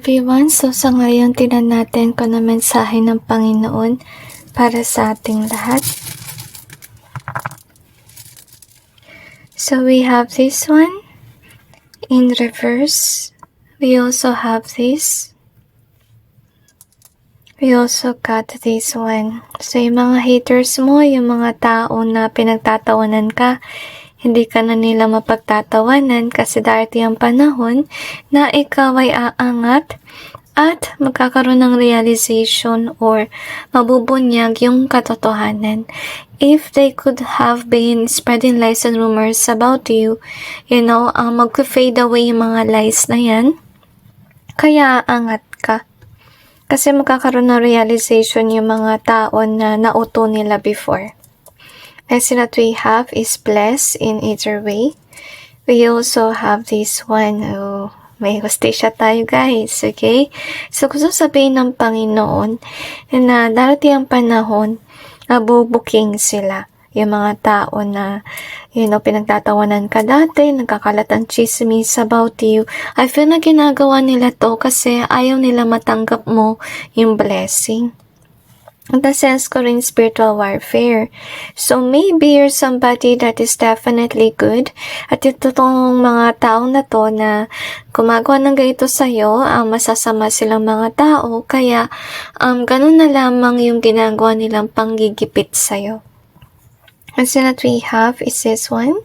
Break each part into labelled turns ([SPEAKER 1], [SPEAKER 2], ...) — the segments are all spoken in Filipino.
[SPEAKER 1] everyone! So sa ngayon, tingnan natin kung ano mensahe ng Panginoon para sa ating lahat. So we have this one in reverse. We also have this. We also got this one. So yung mga haters mo, yung mga tao na pinagtatawanan ka, hindi ka na nila mapagtatawanan kasi darating ang panahon na ikaw ay aangat at magkakaroon ng realization or mabubunyag yung katotohanan. If they could have been spreading lies and rumors about you, mag-fade away yung mga lies na yan, kaya aangat ka. Kasi magkakaroon ng realization yung mga tao na nauto nila before. Next that we have is blessed in either way. We also have this one. Oh, may hostesya tayo guys, okay? So gusto sabihin ng Panginoon na darating ang panahon na bubuking sila. Yung mga tao na, pinagtatawanan ka dati, nagkakalat ang chismis about you. I feel na ginagawa nila to kasi ayaw nila matanggap mo yung blessing. In the sense ko rin spiritual warfare. So maybe you're somebody that is definitely good. At itong mga taong na to na gumagawa ng ganito sa'yo, masasama silang mga tao. Kaya ganun na lamang yung ginagawa nilang panggigipit sa'yo. And so that we have is this one.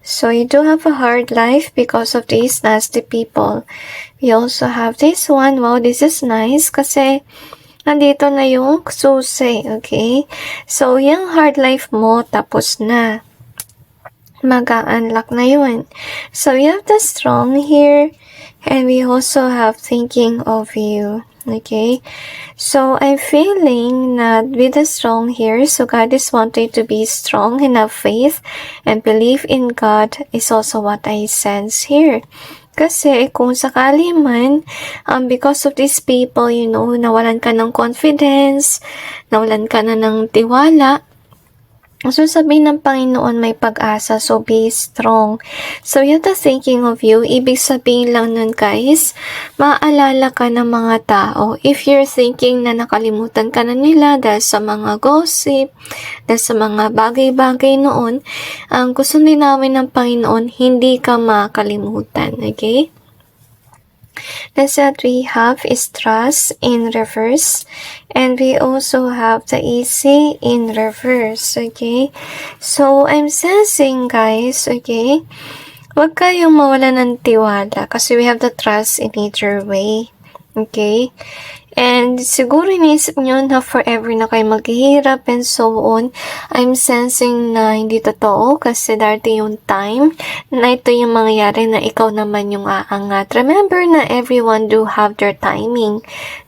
[SPEAKER 1] So you do have a hard life because of these nasty people. We also have this one. Wow, this is nice kasi nandito na yung susi, okay? So, yung hard life mo, tapos na. Mag-unlock na yun. So, we have the strong here, and we also have thinking of you, okay? So, I'm feeling that with the strong here, so God is wanting to be strong and have faith, and believe in God is also what I sense here. Kasi kung sakali man, because of these people, nawalan ka ng confidence, nawalan ka na ng tiwala, so sabihin ng Panginoon may pag-asa, so be strong. So yun the thinking of you, ibig sabihin lang nun guys, maalala ka ng mga tao. If you're thinking na nakalimutan ka na nila dahil sa mga gossip, dahil sa mga bagay-bagay noon, ang gusto linawin ng Panginoon, hindi ka makalimutan, okay? Next that we have is trust in reverse, and we also have the easy in reverse, okay? So, I'm sensing guys, okay? Huwag kayong mawala ng tiwala kasi we have the trust in either way, okay? And siguro iniisip nyo na forever na kayo maghihirap and so on. I'm sensing na hindi totoo kasi darating yung time na ito yung mangyayari na ikaw naman yung aangat. Remember na everyone do have their timing,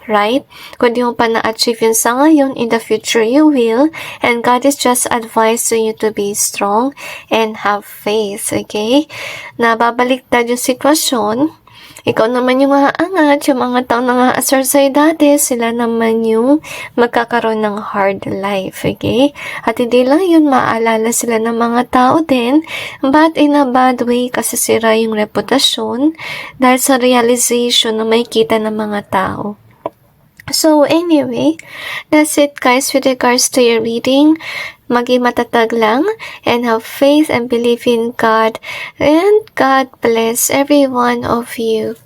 [SPEAKER 1] right? Kung di mo pa na-achieve yun sa ngayon, in the future you will. And God is just advising you to be strong and have faith, okay? Na babaliktad yung sitwasyon. Ikaw naman yung aangat, yung mga taong nang-aasar sa'yo dati, sila naman yung magkakaroon ng hard life, okay? At hindi lang yun, maalala sila ng mga tao din, but in a bad way kasi sira yung reputasyon dahil sa realization na may kita ng mga tao. So anyway, that's it guys with regards to your reading. Maging matatag lang and have faith and believe in God. And God bless every one of you.